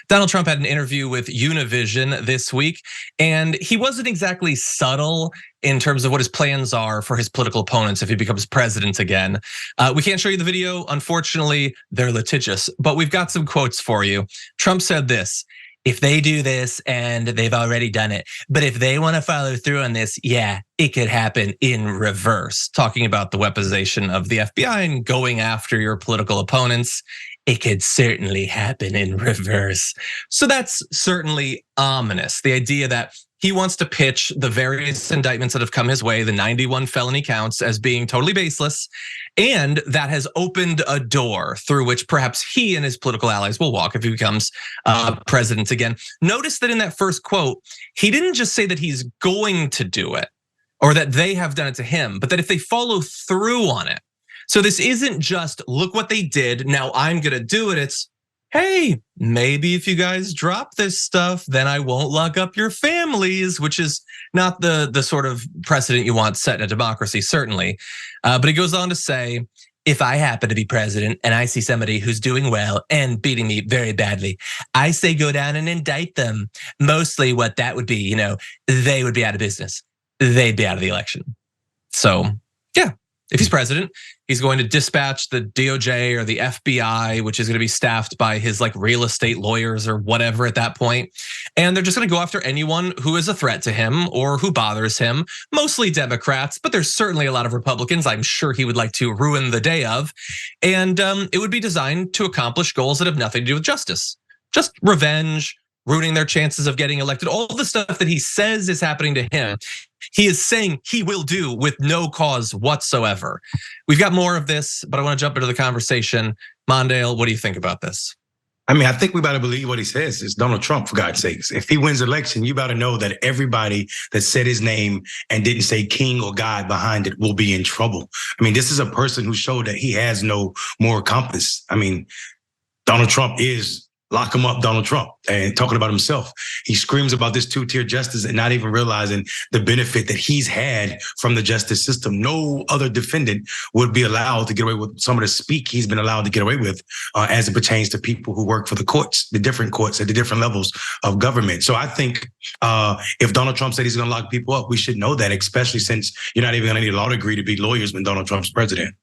Donald Trump had an interview with Univision this week, and he wasn't exactly subtle in terms of what his plans are for his political opponents if he becomes president again. We can't show you the video, unfortunately, they're litigious, but we've got some quotes for you. Trump said this: if they do this, and they've already done it, but if they want to follow through on this, yeah, it could happen in reverse. Talking about the weaponization of the FBI and going after your political opponents, it could certainly happen in reverse. So that's certainly ominous. The idea that he wants to pitch the various indictments that have come his way, the 91 felony counts, as being totally baseless. And that has opened a door through which perhaps he and his political allies will walk if he becomes president again. Notice that in that first quote, he didn't just say that he's going to do it or that they have done it to him, but that if they follow through on it. So this isn't just, look what they did, now I'm gonna do it. It's, hey, maybe if you guys drop this stuff, then I won't lock up your families, which is not the sort of precedent you want set in a democracy, certainly. But he goes on to say, if I happen to be president and I see somebody who's doing well and beating me very badly, I say go down and indict them. Mostly what that would be, they would be out of business. They'd be out of the election. So yeah, if he's president, he's going to dispatch the DOJ or the FBI, which is going to be staffed by his real estate lawyers or whatever at that point. And they're just going to go after anyone who is a threat to him or who bothers him, mostly Democrats, but there's certainly a lot of Republicans I'm sure he would like to ruin the day of. And it would be designed to accomplish goals that have nothing to do with justice, just revenge, ruining their chances of getting elected. All the stuff that he says is happening to him, he is saying he will do with no cause whatsoever. We've got more of this, but I want to jump into the conversation. Mondale, what do you think about this? I mean, I think we better believe what he says. It's Donald Trump, for God's sakes. If he wins the election, you better know that everybody that said his name and didn't say king or God behind it will be in trouble. I mean, this is a person who showed that he has no moral compass. I mean, Donald Trump is lock him up, Donald Trump, and talking about himself. He screams about this two-tier justice and not even realizing the benefit that he's had from the justice system. No other defendant would be allowed to get away with some of the speak he's been allowed to get away with as it pertains to people who work for the courts, the different courts at the different levels of government. So I think if Donald Trump said he's gonna lock people up, we should know that, especially since you're not even gonna need a law degree to be lawyers when Donald Trump's president.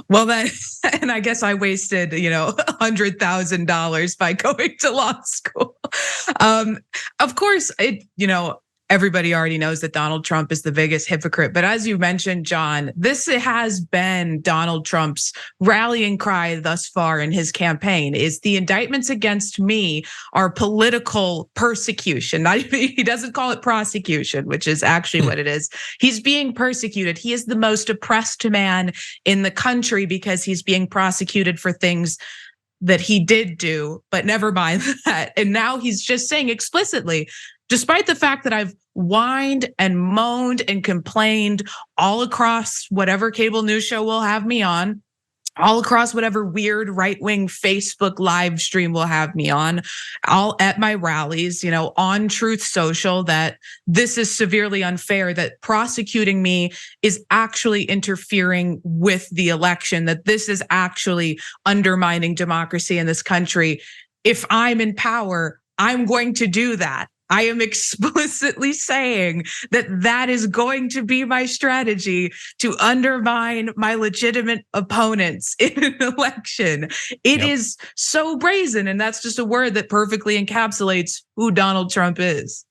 Well, and I guess I wasted, $100,000 by going to law school. Of course, everybody already knows that Donald Trump is the biggest hypocrite. But as you mentioned, John, this has been Donald Trump's rallying cry thus far in his campaign: is the indictments against me are political persecution. He doesn't call it prosecution, which is actually what it is. He's being persecuted. He is the most oppressed man in the country because he's being prosecuted for things that he did do, but never mind that. And now he's just saying explicitly, despite the fact that I've whined and moaned and complained all across whatever cable news show will have me on, all across whatever weird right-wing Facebook live stream will have me on, all at my rallies, on Truth Social, that this is severely unfair, that prosecuting me is actually interfering with the election, that this is actually undermining democracy in this country. If I'm in power, I'm going to do that. I am explicitly saying that that is going to be my strategy to undermine my legitimate opponents in an election. It is so brazen, and that's just a word that perfectly encapsulates who Donald Trump is.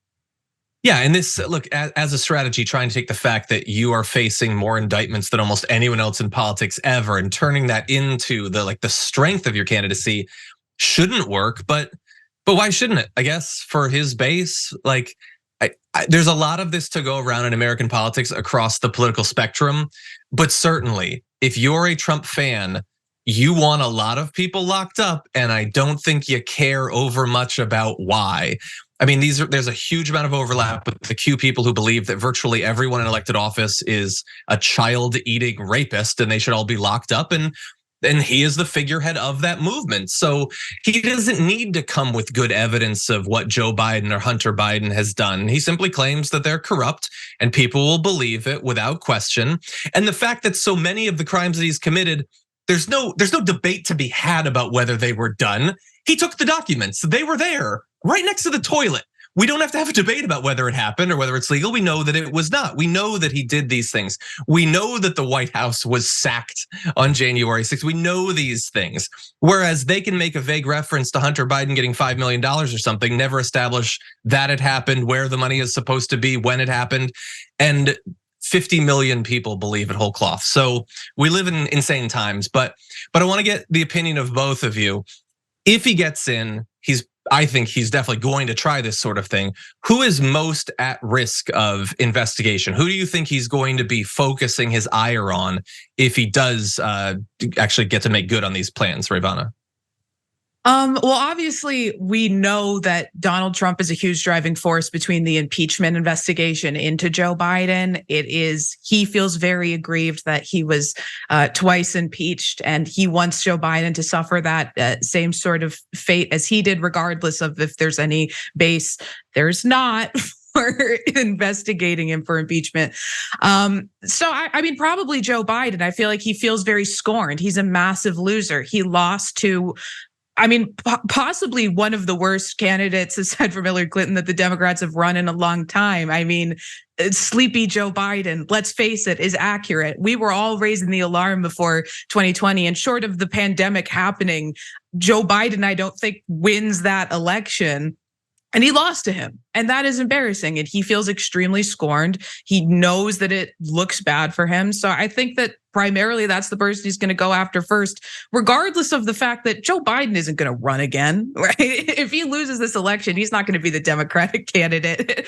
Yeah, and this, look, as a strategy, trying to take the fact that you are facing more indictments than almost anyone else in politics ever and turning that into the strength of your candidacy shouldn't work, but why shouldn't it? I guess for his base, there's a lot of this to go around in American politics across the political spectrum. But certainly, if you're a Trump fan, you want a lot of people locked up, and I don't think you care over much about why. I mean, there's a huge amount of overlap with the few people who believe that virtually everyone in elected office is a child-eating rapist, and they should all be locked up. And he is the figurehead of that movement. So he doesn't need to come with good evidence of what Joe Biden or Hunter Biden has done. He simply claims that they're corrupt and people will believe it without question. And the fact that so many of the crimes that he's committed there's no debate to be had about whether they were done. He took the documents. They were there right next to the toilet. We don't have to have a debate about whether it happened or whether it's legal. We know that it was not. We know that he did these things. We know that the White House was sacked on January 6th. We know these things. Whereas they can make a vague reference to Hunter Biden getting $5 million or something, never establish that it happened, where the money is supposed to be, when it happened. And 50 million people believe it whole cloth. So we live in insane times, but I want to get the opinion of both of you. If he gets in, I think he's definitely going to try this sort of thing. Who is most at risk of investigation? Who do you think he's going to be focusing his ire on if he does actually get to make good on these plans, Rayyvana? Well, obviously, we know that Donald Trump is a huge driving force between the impeachment investigation into Joe Biden. He feels very aggrieved that he was twice impeached, and he wants Joe Biden to suffer that same sort of fate as he did, regardless of if there's any base. There's not for investigating him for impeachment. So I mean, probably Joe Biden. I feel like he feels very scorned. He's a massive loser. He lost to, I mean, possibly one of the worst candidates aside from Hillary Clinton that the Democrats have run in a long time. I mean, sleepy Joe Biden, let's face it, is accurate. We were all raising the alarm before 2020, and short of the pandemic happening, Joe Biden, I don't think, wins that election. And he lost to him. And that is embarrassing. And he feels extremely scorned. He knows that it looks bad for him. So I think that primarily that's the person he's going to go after first, regardless of the fact that Joe Biden isn't going to run again, right? If he loses this election, he's not going to be the Democratic candidate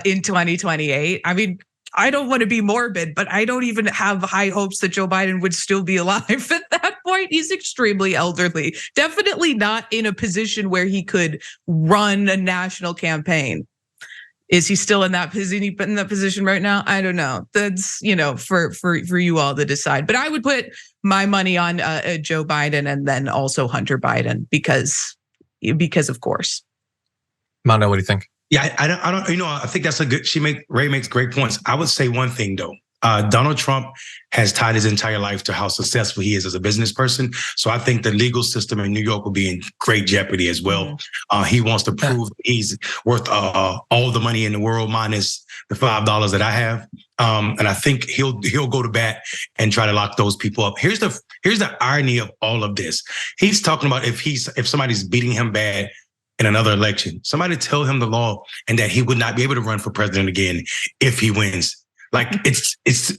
in 2028. I mean, I don't want to be morbid, but I don't even have high hopes that Joe Biden would still be alive at that point. He's extremely elderly, definitely not in a position where he could run a national campaign. Is he still in that position right now? I don't know. That's, for you all to decide. But I would put my money on Joe Biden and then also Hunter Biden because of course. Mondale, what do you think? Yeah, I don't. I think that's a good. Ray makes great points. I would say one thing though. Donald Trump has tied his entire life to how successful he is as a business person. So I think the legal system in New York will be in great jeopardy as well. He wants to prove he's worth all the money in the world minus the $5 that I have. And I think he'll go to bat and try to lock those people up. Here's the irony of all of this. He's talking about if somebody's beating him bad in another election, somebody tell him the law and that he would not be able to run for president again if he wins. Like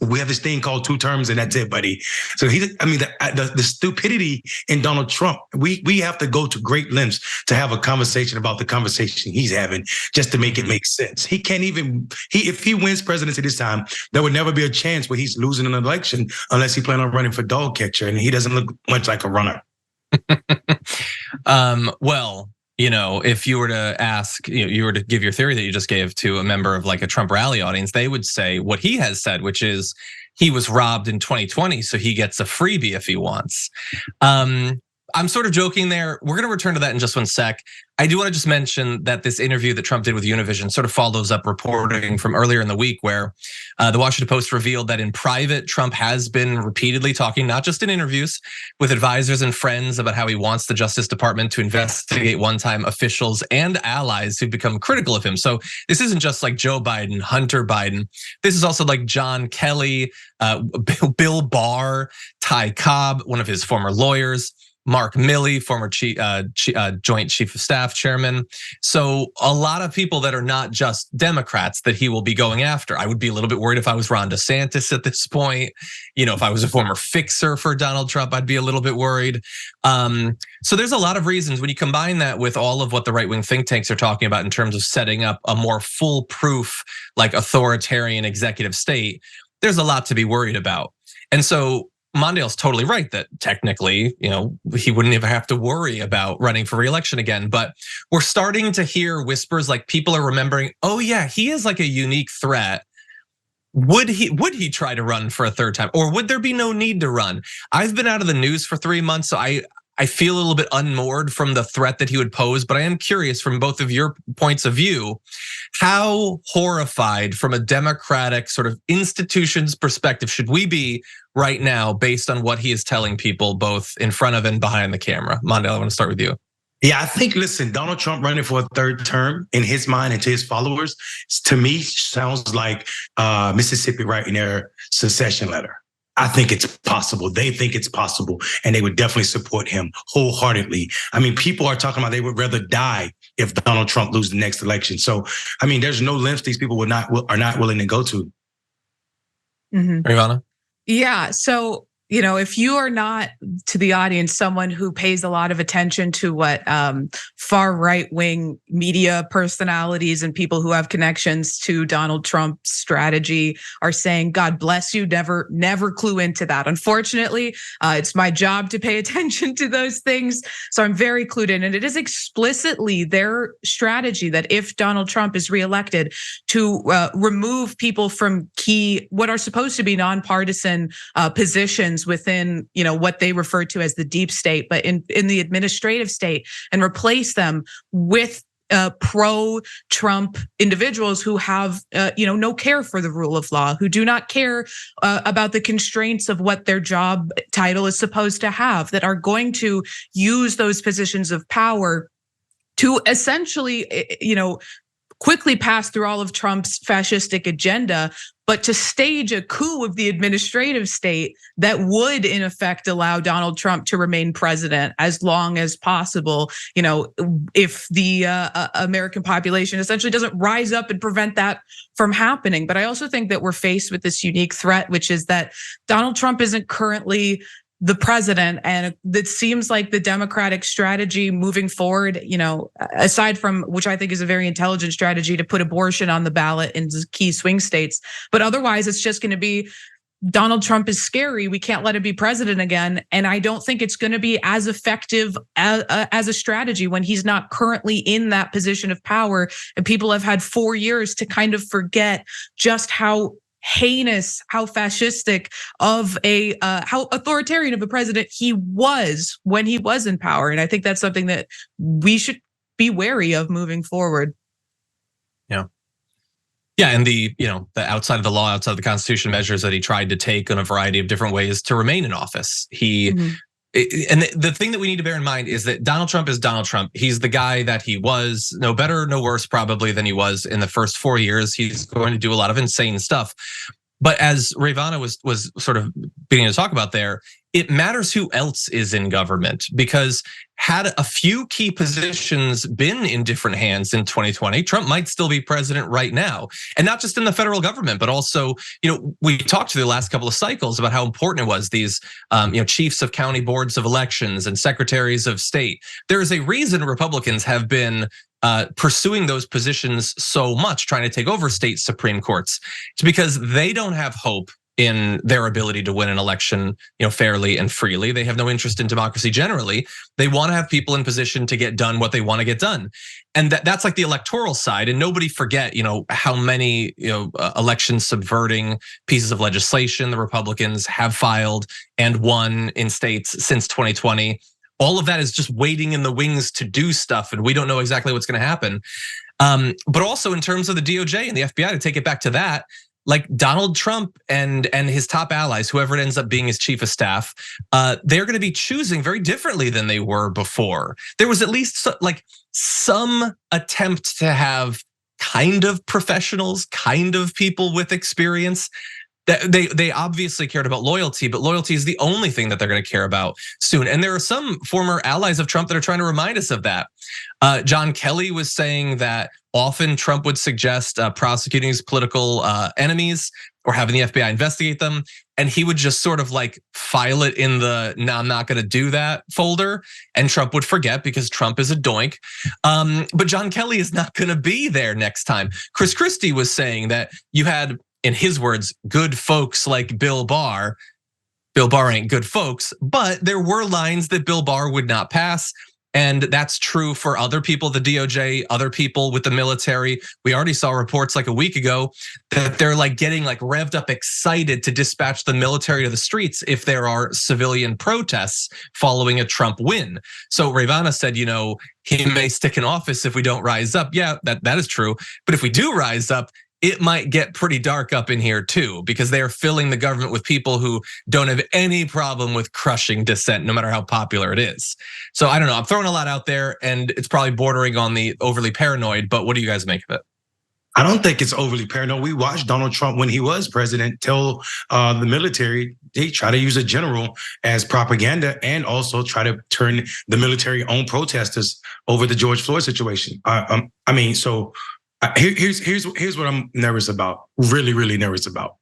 we have this thing called 2 terms and that's it, buddy. So the stupidity in Donald Trump, we have to go to great lengths to have a conversation about the conversation he's having just to make it make sense. He can't even, if he wins presidency this time, there would never be a chance where he's losing an election unless he plans on running for dog catcher, and he doesn't look much like a runner. Well, if you were to ask, you were to give your theory that you just gave to a member of like a Trump rally audience, they would say what he has said, which is he was robbed in 2020, so he gets a freebie if he wants. I'm sort of joking there. We're going to return to that in just one sec. I do want to just mention that this interview that Trump did with Univision sort of follows up reporting from earlier in the week where the Washington Post revealed that in private, Trump has been repeatedly talking, not just in interviews, with advisors and friends about how he wants the Justice Department to investigate one-time officials and allies who've become critical of him. So this isn't just like Joe Biden, Hunter Biden. This is also like John Kelly, Bill Barr, Ty Cobb, one of his former lawyers, Mark Milley, former Joint Chief of Staff chairman. So a lot of people that are not just Democrats that he will be going after. I would be a little bit worried if I was Ron DeSantis at this point. If I was a former fixer for Donald Trump, I'd be a little bit worried. So there's a lot of reasons when you combine that with all of what the right-wing think tanks are talking about in terms of setting up a more foolproof, like authoritarian executive state, there's a lot to be worried about. And so Mondale's totally right that technically, he wouldn't even have to worry about running for re-election again. But we're starting to hear whispers like people are remembering, oh yeah, he is like a unique threat. Would he try to run for a third time, or would there be no need to run? I've been out of the news for 3 months, so I feel a little bit unmoored from the threat that he would pose, but I am curious from both of your points of view, how horrified from a democratic sort of institutions perspective should we be right now based on what he is telling people both in front of and behind the camera? Mondale, I want to start with you. Yeah, I think, listen, Donald Trump running for a third term in his mind and to his followers, to me, sounds like Mississippi writing their secession letter. I think it's possible. They think it's possible, and they would definitely support him wholeheartedly. I mean, people are talking about they would rather die if Donald Trump loses the next election. So, I mean, there's no lengths these people are not willing to go to. Rayyvana? Yeah, so if you are not, to the audience, someone who pays a lot of attention to what far right-wing media personalities and people who have connections to Donald Trump's strategy are saying, God bless you, never clue into that. Unfortunately, it's my job to pay attention to those things. So I'm very clued in. And it is explicitly their strategy that if Donald Trump is reelected, to remove people from what are supposed to be nonpartisan positions within what they refer to as the deep state, but in the administrative state, and replace them with pro-Trump individuals who have no care for the rule of law, who do not care about the constraints of what their job title is supposed to have, that are going to use those positions of power to essentially quickly pass through all of Trump's fascistic agenda, but to stage a coup of the administrative state that would, in effect, allow Donald Trump to remain president as long as possible. If the American population essentially doesn't rise up and prevent that from happening. But I also think that we're faced with this unique threat, which is that Donald Trump isn't currently the president, and it seems like the Democratic strategy moving forward, aside from, which I think is a very intelligent strategy, to put abortion on the ballot in key swing states, but otherwise it's just going to be Donald Trump is scary. We can't let him be president again. And I don't think it's going to be as effective as a strategy when he's not currently in that position of power. And people have had 4 years to kind of forget just how heinous, how fascistic of how authoritarian of a president he was when he was in power. And I think that's something that we should be wary of moving forward. Yeah, and the outside of the law, outside of the Constitution measures that he tried to take in a variety of different ways to remain in office. And the thing that we need to bear in mind is that Donald Trump is Donald Trump. He's the guy that he was, no better, no worse probably than he was in the first 4 years. He's going to do a lot of insane stuff. But as Rayyvana was sort of beginning to talk about there, it matters who else is in government, because had a few key positions been in different hands in 2020, Trump might still be president right now. And not just in the federal government, but also, we talked to the last couple of cycles about how important it was, these chiefs of county boards of elections and secretaries of state. There is a reason Republicans have been pursuing those positions so much, trying to take over state Supreme Courts. It's because they don't have hope in their ability to win an election, fairly and freely. They have no interest in democracy generally. They want to have people in position to get done what they want to get done. And that's like the electoral side. And nobody forget, how many, election subverting pieces of legislation the Republicans have filed and won in states since 2020. All of that is just waiting in the wings to do stuff, and we don't know exactly what's going to happen. But also in terms of the DOJ and the FBI, to take it back to that, like Donald Trump and his top allies, whoever it ends up being his chief of staff, they're going to be choosing very differently than they were before. There was at least some attempt to have kind of professionals, kind of people with experience. They obviously cared about loyalty, but loyalty is the only thing that they're going to care about soon. And there are some former allies of Trump that are trying to remind us of that. John Kelly was saying that often Trump would suggest prosecuting his political enemies or having the FBI investigate them, and he would just sort of like file it in the "no, I'm not going to do that" folder, and Trump would forget because Trump is a doink. But John Kelly is not going to be there next time. Chris Christie was saying that you had, in his words, good folks like Bill Barr. Bill Barr ain't good folks, but there were lines that Bill Barr would not pass. And that's true for other people, the DOJ, other people with the military. We already saw reports like a week ago that they're like getting like revved up, excited to dispatch the military to the streets if there are civilian protests following a Trump win. So Rayyvana said, he may stick in office if we don't rise up. Yeah, that is true. But if we do rise up, it might get pretty dark up in here too, because they are filling the government with people who don't have any problem with crushing dissent, no matter how popular it is. So I don't know, I'm throwing a lot out there and it's probably bordering on the overly paranoid, but what do you guys make of it? I don't think it's overly paranoid. We watched Donald Trump when he was president tell the military they try to use a general as propaganda and also try to turn the military on protesters over the George Floyd situation. Here's what I'm nervous about. Really, really nervous about.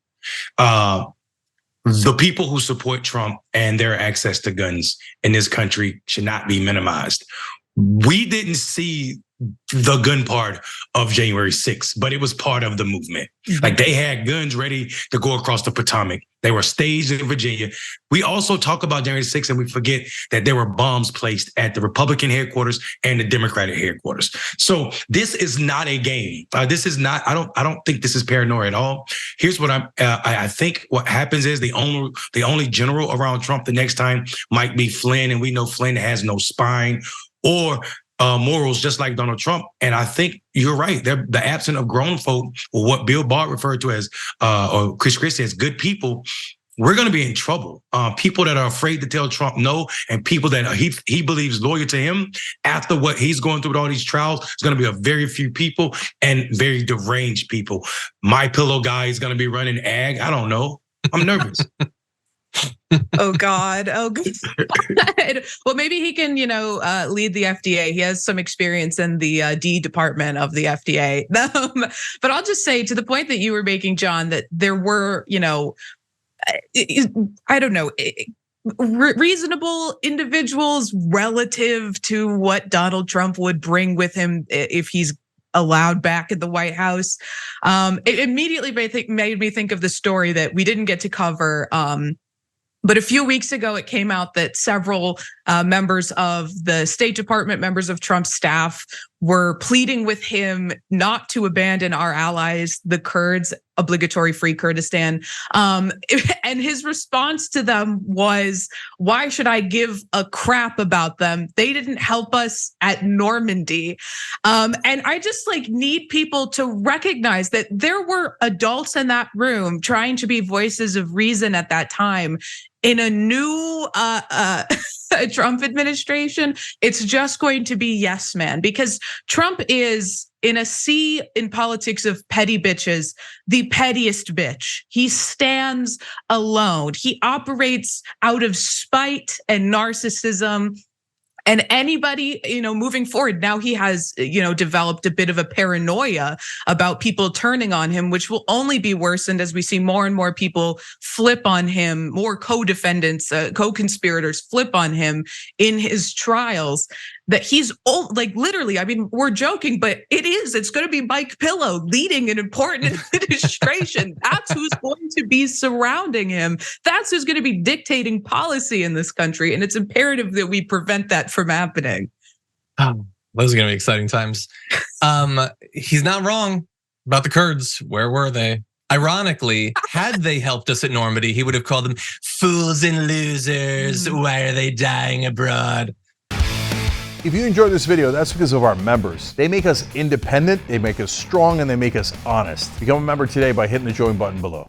The people who support Trump and their access to guns in this country should not be minimized. We didn't see the gun part of January 6th, but it was part of the movement. Like they had guns ready to go across the Potomac. They were staged in Virginia. We also talk about January 6th and we forget that there were bombs placed at the Republican headquarters and the Democratic headquarters. So this is not a game. This is not, I don't think this is paranoia at all. Here's what I think what happens is the only general around Trump the next time might be Flynn, and we know Flynn has no spine or morals, just like Donald Trump. And I think you're right. They're the absence of grown folk, or what Bill Barr referred to as, or Chris Christie as good people. We're going to be in trouble. People that are afraid to tell Trump no, and people that he believes loyal to him after what he's going through with all these trials, it's going to be a very few people and very deranged people. My Pillow guy is going to be running ag. I don't know. I'm nervous. Oh God. Well, maybe he can, lead the FDA. He has some experience in the D department of the FDA. But I'll just say, to the point that you were making, John, that there were, I don't know, reasonable individuals relative to what Donald Trump would bring with him if he's allowed back in the White House. It immediately made me think of the story that we didn't get to cover. But a few weeks ago, it came out that several members of the State Department, members of Trump's staff, were pleading with him not to abandon our allies, the Kurds, obligatory free Kurdistan. And his response to them was, why should I give a crap about them? They didn't help us at Normandy. And I just need people to recognize that there were adults in that room trying to be voices of reason at that time. In a new Trump administration, it's just going to be yes, man, because Trump is, in a sea in politics of petty bitches, the pettiest bitch. He stands alone. He operates out of spite and narcissism. And anybody, moving forward, now he has, developed a bit of a paranoia about people turning on him, which will only be worsened as we see more and more people flip on him, more co-defendants, co-conspirators flip on him in his trials. That he's literally, I mean, we're joking, but it's going to be Mike Pillow leading an important administration. That's who's going to be surrounding him. That's who's going to be dictating policy in this country. And it's imperative that we prevent that from happening. Oh, those are going to be exciting times. He's not wrong about the Kurds. Where were they? Ironically, had they helped us at Normandy, he would have called them fools and losers. Why are they dying abroad? If you enjoyed this video, that's because of our members. They make us independent, they make us strong, and they make us honest. Become a member today by hitting the join button below.